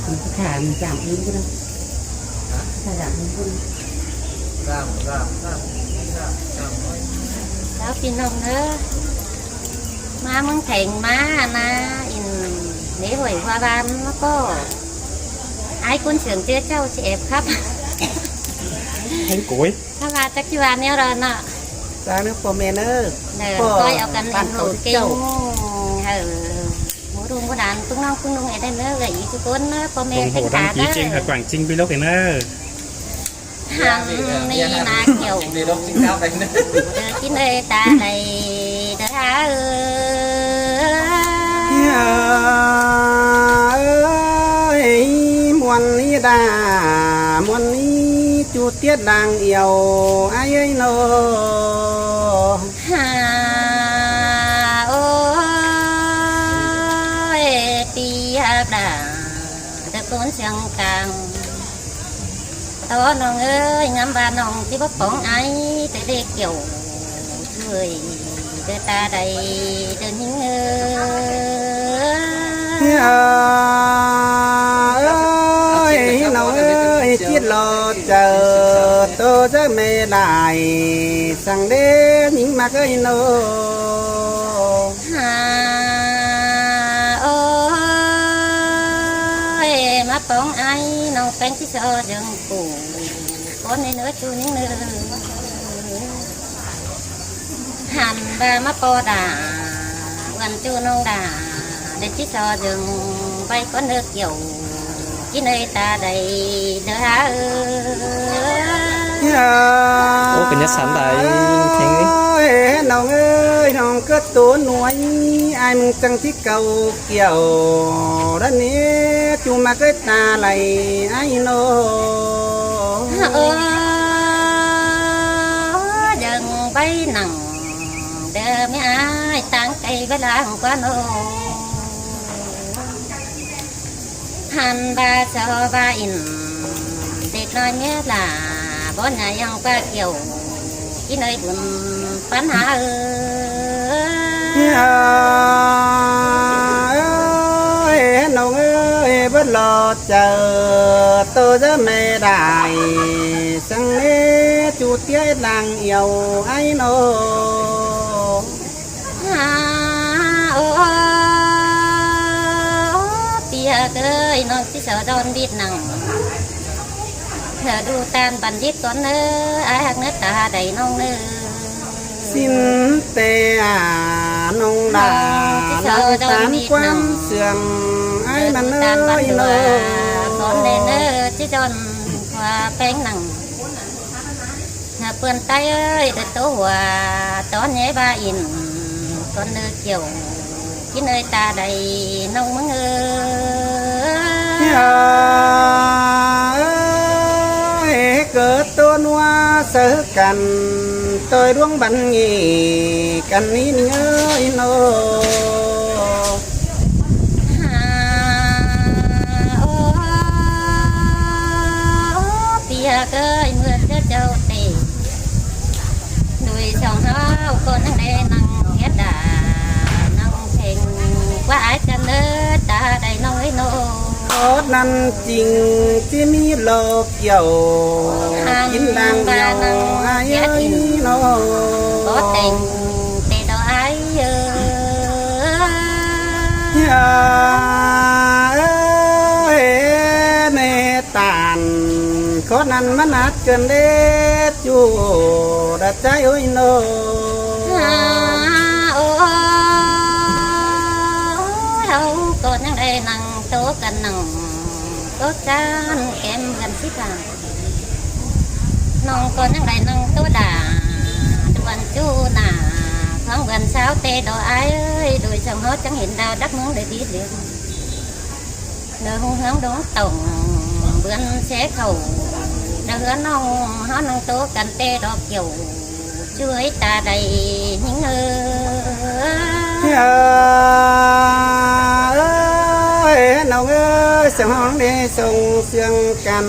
คุณทานจามอึ้งก็ได้ถ้าจามอึ้งก็แล้วพี่น้องเด้อมาเมืองแข่งมานะอินนี่หวยว่าบ้านแล้วก็ไอ้คุณเฉียงเจ้าเจ้าเจ็บครับ Thấy củi ถ้ามาจากที่บ้านเนี่ยเราเนาะ ra nước bò mè nơ เด้อก้อยเอากันเอ็นหนูเก่งหมูรุมกระดานตุ้งน้องตุ้งนุ่งไอ้ได้เนื้อเลยอีกทุกคนเนาะพ่อแม่ Ủng เป็น hộ ขา đăng เด้ ký trên อ Hà Quảng Trinh Vlog này nè หำนี่นาเกี่ยว đi đốt chiếc cao đây nữa เด้อกินเลยตาใดเด้อหาơi muôn ní đà muôn ní chu tiết đang yêu ai ấy nô หาโอ้ยปีหาดาตะโกนเสียงกลางตัวน้องเอ้ยงามบานน้องที่บ่ของไอ้แต่เด็กเกี่ยวช่วยเดินตาใดเดินหิ้งơi nào ơi tiết lo chờ tôi sẽ mê lại sang đế những mặt ơi nô หาโอ้ยมาปองไอ้น้องเป็นที่โซยังกูคนในเนื้อชูนิ้งเนื้อหันบามาปอดาวันจูน้องดาเด็กที่โซยังไปก้นเนื้อเกี่ยวที่ในตาใดเด้อ Ủa cái nhất sẵn tại khen điน้องเอ้ยน้องก็ตัวหน่วยไอ้มึงจังที่เก่าเกี่ยวด้านนี้จูมาก็ตาไหลไอ้โน dần bay nặng đờ mấy ai tăng cây với lá quá nô han ba cho ba in để nói nhé là bố nhà yang ba kiểu cái nơi buồn bán há ơiน้องเอ้ยbất lo chờ tôi sẽ mê đại sang nế chu tiết làng yêu ai nô tia ơi nó chỉ sợ đòn biết nặng đu tan bàn giết con nơ ai hạt nước ta đầy nông nơ xin tê à nông đà nông tán quan sườn ai mà nơi nô con lên nơ chỉ tròn hoa bánh nặng vườn tay ơi để tố hòa tó nhé ba in con nơ chiều cái nơi ta đầy nông măng ơi cỡ tôi noa sơ cằn tôi đuông bắn nghỉ cằn nín ơi nô bia ơi mưa cho châu tì đuôi sông hao con đây năng ghét đà năng thành quá ai chân ơi ta đầy nông ấy nô có năn trình chỉ mi lô kiểu chín đang nhiều ai ơi nô có tình thì đó ai ơi mẹ tàn có năn mắt nát cần đế chú đã trái ơi nô con đang đây năng tố cần năng tố chan em gần xích là nông con đang đây năng tố đà đoàn chú nà thoáng gần sao tê đồ ai ơi đuổi sông hót chẳng hiện đào đắc muốn để biết được nơi hung hướng đó tổng bươn xe khẩu đã hứa nông hót năng tố cần tê đo kiểu chuối ta đầy những ơi nông ơi sông hóng đi sông sương cầm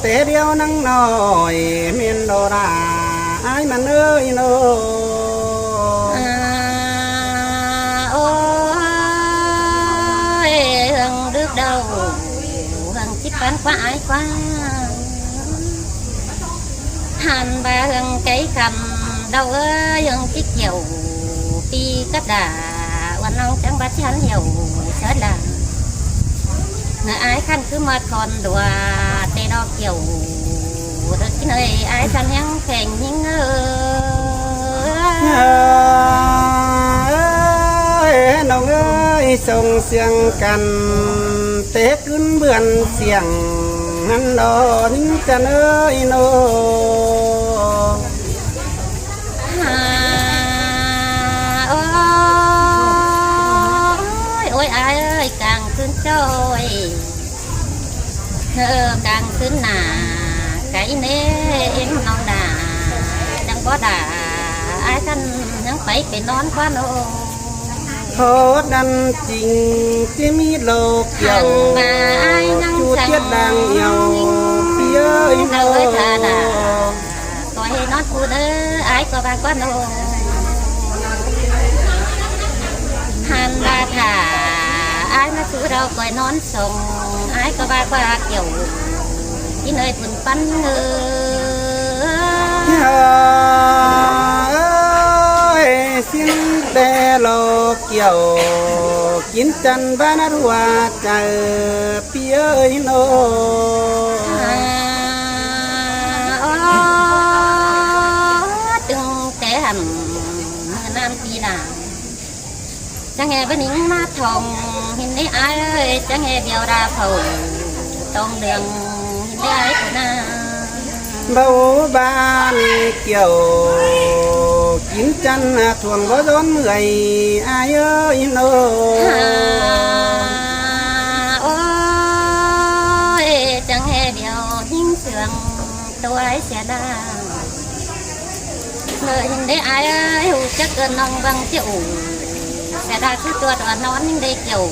té điêu nắng nổi miền đồ đà ai mà ơi nô ôi hương nước đâu phán quá ái quá hàn ba hương cái cầm đâu ơi hương cái kiểu pi cắt đàวันน้องจังบัดฉันเหี่ยวเชิดละเนื้อไอ้ขั้นคือมาทอนดัวเตดอกเกี่ยวเด็กเนยไอ้ฉันยังแข่งยิ่งน้องเอ้ยส่งเสียงกันเตะขึ้นเบื่อนเสียงหันดอนจะเอ้ยโนโอ้ยไอ้เอ้ยกลางคืนโจ้ยกลางคืนหนาไก่เน่เอ็งน้องด่าจังบ่ด่าไอ้ท่านยังไปนอนคว้าโนโทษนั้นจริงที่มีโลกเกี่ยวจูดเทียดดังเหี่ยวเปียอินโนก็ให้นอนกูเด้อไอ้ก็บางก็โนหันลาถาไอ้มาสู้เราก็นอนส่งไอ้ก็บางว่าเกี่ยวที่เนยฝุ่นปั้นเงสิ้นแต่โลกเกี่ยวกินจันบ้านรัวใจเปียอินโนตึงแต่หำเมื่อนานปีหนาจะแง่bên những má thòng hình đấy ai ơiจะแง่เดียวดาเผาตรงเดืองhình đấy ai của naเบาบ้านเกี่ยวกินจันถ่วงบ่ร้อนเมื่อยอายเอ้ยโนโอ้ยจะแง่เดียวหิ้งเสืองตัวไอ้เสียดาเลยhình đấy ai ơi hù chắc cơn nong băng chịu sẽ ra cứตัวตัวนอนได้เกี่ยว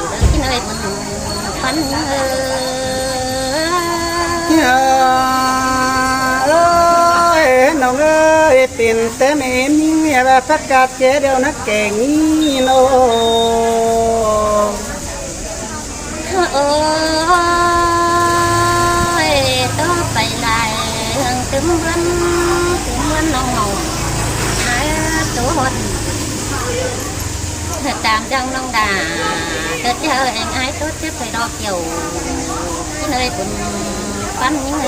เดินที่เลยมันฟันน้องเอ้ยเป็นแต่แม่มีเมียพักกาดเจเดียวนักแก่งนี่โนโอ้ยต้องไปลายเรื่องตึ้มวันน้องหงหายตัวหดtạm trong nông đà tết chờ anh ai tốt tiếp phải đo kiểu nơi cùng bắn những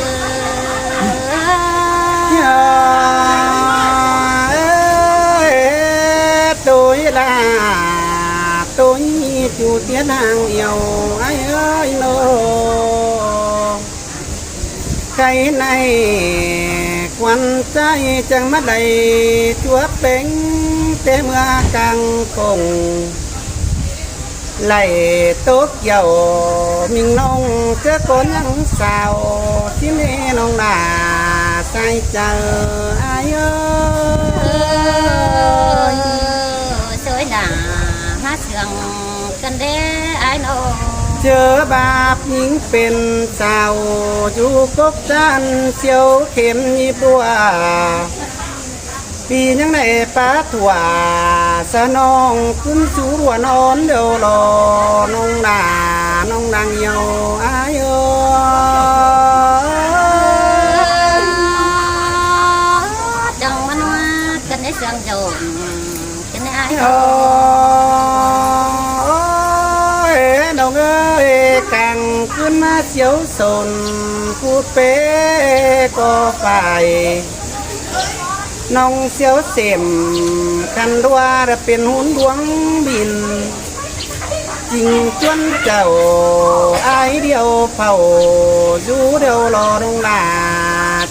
tôi là tôi chủ tiến hàng yêu ai ơi nô cái này quan trai chẳng mắt đầy chúa bánh tế mưa càng cùng lại tốt giàu mình nông chứ có những sao chứ nên nông là sai chờ ai ơi xôi là hát sườn cần đế ai nô chờ bạp những bên sao dù cốc chan siêu kém như bùaปียังได้ปาถั่วสะน้องขึ้นชูรัวนอนเดียวรอน้องด่าน้องดังเยาวอายจังมันว่ากันได้เสียงโจมกันได้อายน้องเอ้ยกังขึ้นมาเสียวสนพูดเป๊ก็ไปน้องเสียวเสียมคันรัวเป็นหุ่นดวงบินจริงจวนเจ้าอายเดียวเผาอยู่เดียวรอลงลา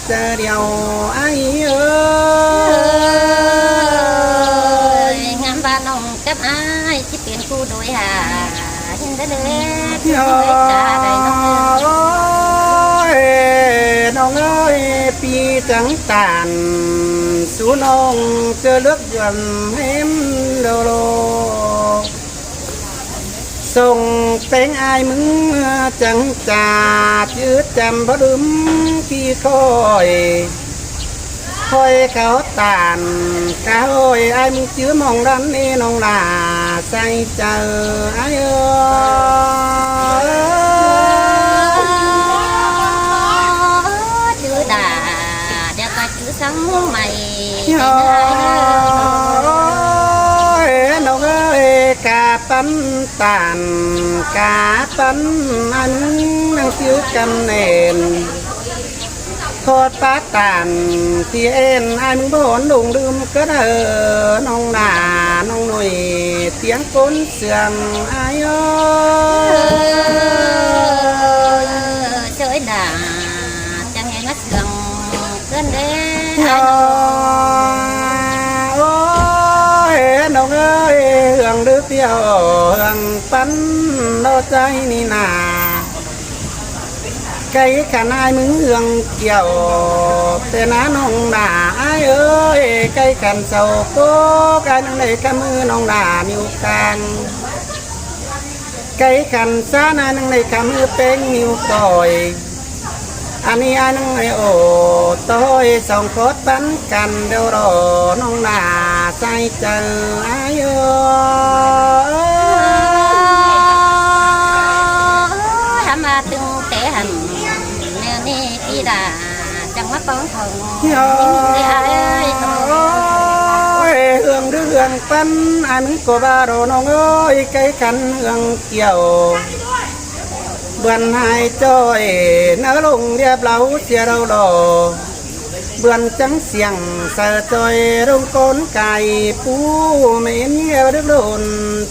เจอเดียวอายเอ้ยงามบ้านน้องกับอายที่เป็นคู่โดยหาเห็นได้เลยที่เคยจ่าได้น้องน้องเอ้ยปีจังตานสูน้องเจอเลือกยนเห็มโดโลส่งเป็นอายมึงจังจ่าจืดจำพอดึมพี่คอยเขาตานก้อยอายมึงจื้อมองดันนี่น้องลาใส่เจออาย เนื้อเด้อ น้องเอ้ยกาปันตานกาปันอันนังชื่อกำเนินโคตรปากตานที่เอ็นไอ้มึงบ่หนดุงลืมก็เด้อน้องหนาน้องหนุ่ยเสียงก้นเสื่อมไอ้เอ้ย ช่วยด่าจังเห็นว่าเสื่อมเกินเด้ โอ้ยน้องเอ้ยเฮืองดื้อเตี้ยวเฮืองปั้นเราใจนี่นาไก่ขนายมึงเฮืองเกี่ยวแต่น้าน้องหนาไอ้เอ้ยไก่ขันเสาโก้ไก่น้องในกำมือน้องหนานิ้วกลางไก่ขันซานาน้องในกำมือเป็นนิ้วต่อยอันนี้อันนึงไอโอต้อยสองโคตรปันกันเดี๋ยวรอน้องหนาใจเจอไอ้เอ้ย ทำมาตึงเตะหันแนวนี้พี่ด่าจังว่าป้องทอง โอ้ยเอื้องเรื่องปันอันก็บาโรน้องเอ้ยไก่กันเอื้องเกี่ยวบวนหายจ้อยเนื้อลงเรียบเราเสียเราหล่อบวนจังเสียงเสือจอยรุ่งก้นไก่ปูไม่เงี้ยวดึกลุน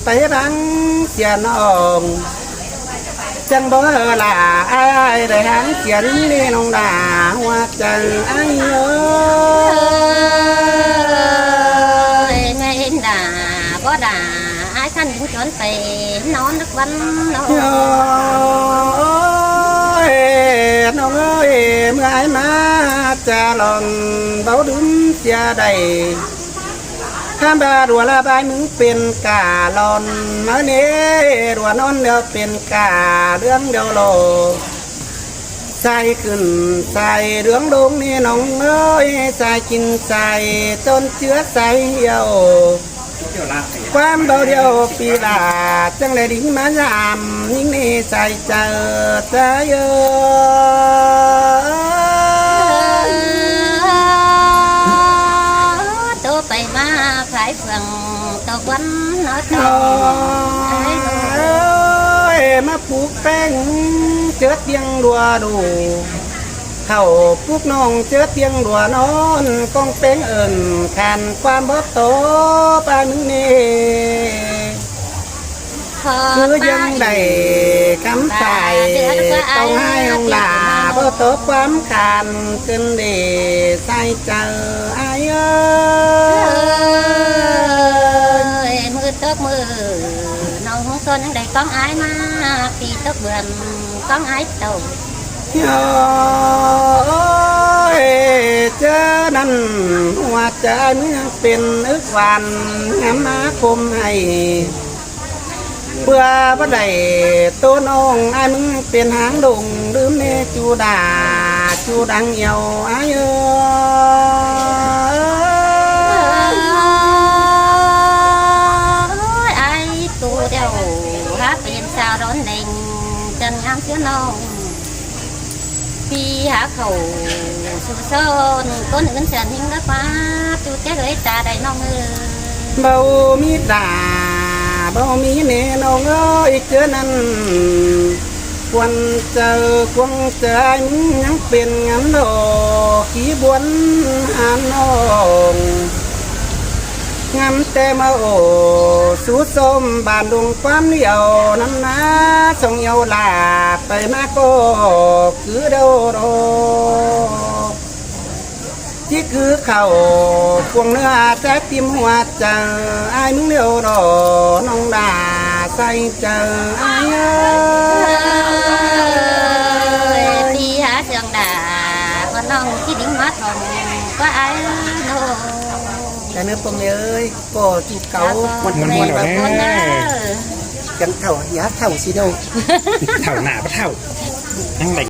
ไปรังเสียน้องจังบ่ล่ะไอ้ได้หางเสียนนี่น้องด่าว่าจังไอ้เอ้ย ไม่เห็นด่าบ่ด่าไอ้ขันถึงจนไปนอนทุกวันนอน โอ้ยน้องเอ้ยเมื่อไอ้มาจะลองเบาดุมเสียใดข้ามบาดัวละบายมึงเป็นกาลอนมาเน่ดัวนอนเดียวเป็นกาเรื่องเดียวโลใส่ขึ้นใส่เรื่องดงนี่น้องเอ้ยใส่กินใส่จนเชื้อใส่เหี่ยวความเบาเดียวปีลาจังเลยดิ้งมายามยิ่งนี่ใส่เจอใจเอ้ย ตัวไปมาขายเฟืองตกวันน้อยต โอ้ ก ยมาปลูกแป้งเจอเตียงรัวดูเข้าปลูกน้องเจอเตียงรัวนอนกองแป้งเอิ่นขันความบ่โตปานมึงนี่คือยังได้คำใส่ต้องให้องลาบ่โตความขันเกินเดใส่เจอไอ้เอ้ย มือตกมือน้องหงต้นยังได้ก้องไอ้มาปีตกเบื่อนก้องไอ้โต โอ้ยเจอนั้นหัวใจเมื่อเป็นอึกวันงามมาคมให้เพื่อบ่ได้ตัวน้องไอ้มึงเป็นหางดงลืมเนจูดาจูดังเหี่ยวไอ้เอ้ย ไอ้ตัวเดียวหาเป็นสาวร้อนเด่งจนงามเสียน้องพี่หาเขาสุโซนก้นอื่นเสียนหิงแล้วฟ้าจูเจ้าเลยตาได้น้องเออ เบามีตาเบามีเนน้องเอ้ยเจอนั้นควรเจอควงใจมึงยังเป็นงานดอกขี้บวนหาน้องงามแต่มาโอสูดส้มบานดวงความเดียวนั้นนะส่งเยาวลาไปมาก็คือเดาโรที่คือเขาพวงเนื้อแจ๊กติมหัวเจอไอ้มึงเดียวรอน้องด่าใส่เจอไอ้เอ้ย พี่หาเสียงด่าว่าน้องที่ดิ้งมาทองก็ไอ้โน แต่เนื้อปมเอ้ยก็จูบเก่าวัน คน วันแบบ คนเด้อ กันเถ่ายัดเถ่าสิโด เท่าหนาปะเท่านั่งเด็ก